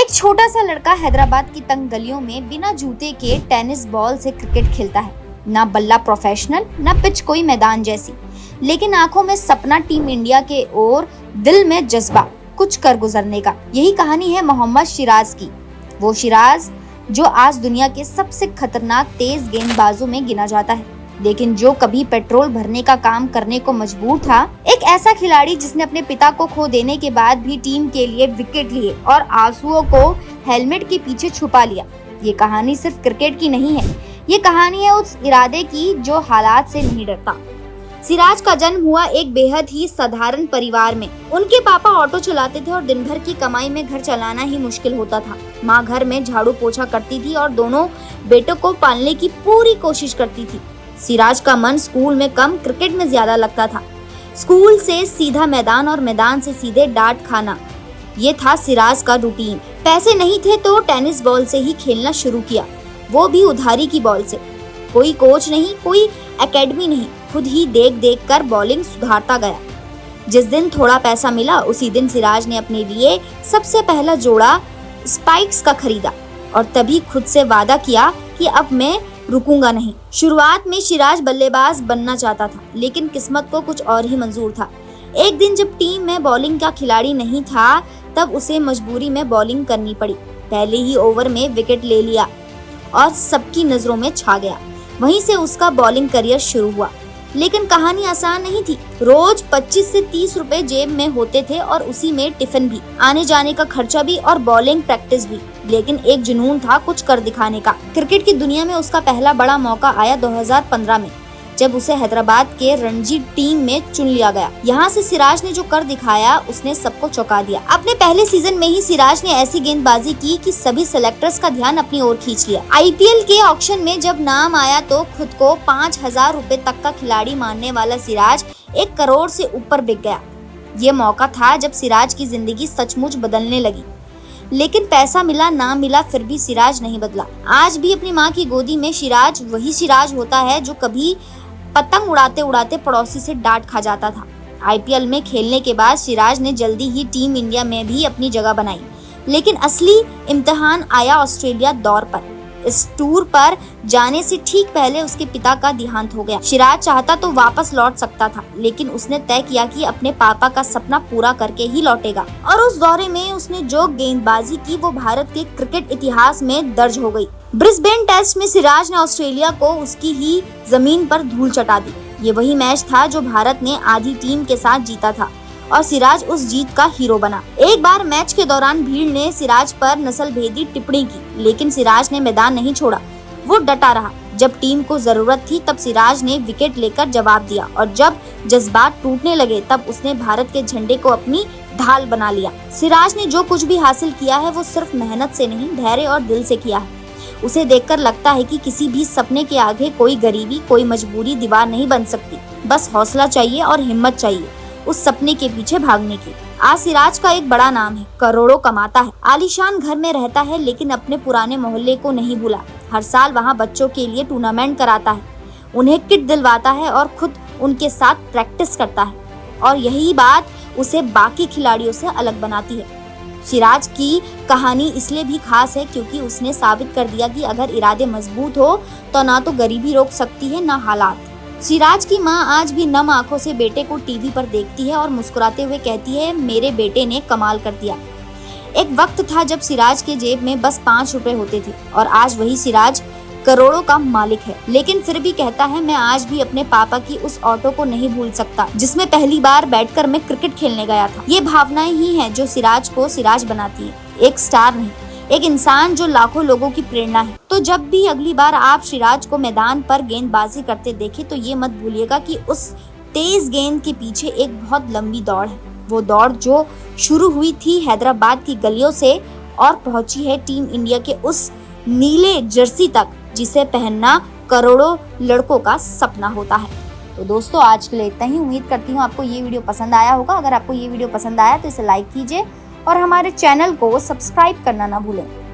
एक छोटा सा लड़का हैदराबाद की तंग गलियों में बिना जूते के टेनिस बॉल से क्रिकेट खेलता है। ना बल्ला प्रोफेशनल, ना पिच कोई मैदान जैसी, लेकिन आंखों में सपना टीम इंडिया के और दिल में जज्बा कुछ कर गुजरने का। यही कहानी है मोहम्मद सिराज की। वो सिराज जो आज दुनिया के सबसे खतरनाक तेज गेंदबाजों में गिना जाता है, लेकिन जो कभी पेट्रोल भरने का काम करने को मजबूर था। एक ऐसा खिलाड़ी जिसने अपने पिता को खो देने के बाद भी टीम के लिए विकेट लिए और आंसुओं को हेलमेट के पीछे छुपा लिया। ये कहानी सिर्फ क्रिकेट की नहीं है, ये कहानी है उस इरादे की जो हालात से नहीं डरता। सिराज का जन्म हुआ एक बेहद ही साधारण परिवार में। उनके पापा ऑटो चलाते थे और दिन भर की कमाई में घर चलाना ही मुश्किल होता था। माँ घर में झाड़ू पोछा करती थी और दोनों बेटों को पालने की पूरी कोशिश करती थी। सिराज का मन स्कूल में कम, क्रिकेट में ज्यादा लगता था। स्कूल से सीधा मैदान और मैदान से सीधे डांट खाना, ये था सिराज का रूटीन। पैसे नहीं थे तो टेनिस बॉल से ही खेलना शुरू किया, वो भी उधारी की बॉल से। कोई कोच नहीं, कोई एकेडमी नहीं, खुद ही देख देख कर बॉलिंग सुधारता गया। जिस दिन थोड़ा पैसा मिला उसी दिन सिराज ने अपने लिए सबसे पहला जोड़ा स्पाइक्स का खरीदा और तभी खुद से वादा किया कि अब मैं रुकूंगा नहीं। शुरुआत में सिराज बल्लेबाज बनना चाहता था, लेकिन किस्मत को कुछ और ही मंजूर था। एक दिन जब टीम में बॉलिंग का खिलाड़ी नहीं था, तब उसे मजबूरी में बॉलिंग करनी पड़ी। पहले ही ओवर में विकेट ले लिया और सबकी नजरों में छा गया। वहीं से उसका बॉलिंग करियर शुरू हुआ। लेकिन कहानी आसान नहीं थी। रोज 25 से 30 रुपए जेब में होते थे और उसी में टिफिन भी, आने जाने का खर्चा भी और बॉलिंग प्रैक्टिस भी। लेकिन एक जुनून था कुछ कर दिखाने का। क्रिकेट की दुनिया में उसका पहला बड़ा मौका आया 2015 में, जब उसे हैदराबाद के रणजी टीम में चुन लिया गया। यहाँ से सिराज ने जो कर दिखाया उसने सबको चौंका दिया। अपने पहले सीजन में ही सिराज ने ऐसी गेंदबाजी की कि सभी सेलेक्टर्स का ध्यान अपनी ओर खींच लिया। आईपीएल के ऑक्शन में जब नाम आया तो खुद को 5,000 रुपए तक का खिलाड़ी मानने वाला सिराज 1 करोड़ से ऊपर बिक गया। ये मौका था जब सिराज की जिंदगी सचमुच बदलने लगी। लेकिन पैसा मिला ना मिला, फिर भी सिराज नहीं बदला। आज भी अपनी माँ की गोदी में सिराज वही सिराज होता है जो कभी पतंग उड़ाते उड़ाते पड़ोसी से डांट खा जाता था। आईपीएल में खेलने के बाद सिराज ने जल्दी ही टीम इंडिया में भी अपनी जगह बनाई, लेकिन असली इम्तिहान आया ऑस्ट्रेलिया दौर पर। इस टूर पर जाने से ठीक पहले उसके पिता का देहांत हो गया। सिराज चाहता तो वापस लौट सकता था, लेकिन उसने तय किया कि अपने पापा का सपना पूरा करके ही लौटेगा। और उस दौरे में उसने जो गेंदबाजी की वो भारत के क्रिकेट इतिहास में दर्ज हो गई। ब्रिस्बेन टेस्ट में सिराज ने ऑस्ट्रेलिया को उसकी ही जमीन पर धूल चटा दी। ये वही मैच था जो भारत ने आधी टीम के साथ जीता था और सिराज उस जीत का हीरो बना। एक बार मैच के दौरान भीड़ ने सिराज पर नस्लभेदी टिप्पणी की, लेकिन सिराज ने मैदान नहीं छोड़ा। वो डटा रहा। जब टीम को जरूरत थी तब सिराज ने विकेट लेकर जवाब दिया और जब जज्बात टूटने लगे तब उसने भारत के झंडे को अपनी ढाल बना लिया। सिराज ने जो कुछ भी हासिल किया है वो सिर्फ मेहनत से नहीं, धैर्य और दिल से किया है। उसे देखकर लगता है कि किसी भी सपने के आगे कोई गरीबी, कोई मजबूरी दीवार नहीं बन सकती। बस हौसला चाहिए और हिम्मत चाहिए उस सपने के पीछे भागने की। आज सिराज का एक बड़ा नाम है, करोड़ों कमाता है, आलीशान घर में रहता है, लेकिन अपने पुराने मोहल्ले को नहीं भूला। हर साल वहाँ बच्चों के लिए टूर्नामेंट कराता है, उन्हें किट दिलवाता है और खुद उनके साथ प्रैक्टिस करता है। और यही बात उसे बाकी खिलाड़ियों से अलग बनाती है। सिराज की कहानी इसलिए भी खास है क्योंकि उसने साबित कर दिया कि अगर इरादे मजबूत हो तो ना तो गरीबी रोक सकती है ना हालात। सिराज की माँ आज भी नम आंखों से बेटे को टीवी पर देखती है और मुस्कुराते हुए कहती है, मेरे बेटे ने कमाल कर दिया। एक वक्त था जब सिराज के जेब में बस 5 रुपए होते थे और आज वही सिराज करोड़ों का मालिक है। लेकिन फिर भी कहता है, मैं आज भी अपने पापा की उस ऑटो को नहीं भूल सकता जिसमें पहली बार बैठकर मैं क्रिकेट खेलने गया था। ये भावनाएं ही हैं जो सिराज को सिराज बनाती है, एक स्टार नहीं, एक इंसान जो लाखों लोगों की प्रेरणा है। तो जब भी अगली बार आप सिराज को मैदान पर गेंदबाजी करते देखें तो ये मत भूलिएगा कि उस तेज गेंद के पीछे एक बहुत लंबी दौड़ है। वो दौड़ जो शुरू हुई थी हैदराबाद की गलियों से और पहुंची है टीम इंडिया के उस नीले जर्सी तक जिसे पहनना करोड़ों लड़कों का सपना होता है। तो दोस्तों आज के लिए इतना ही। उम्मीद करती हूँ आपको ये वीडियो पसंद आया होगा। अगर आपको ये वीडियो पसंद आया तो इसे लाइक कीजिए और हमारे चैनल को सब्सक्राइब करना ना भूलें।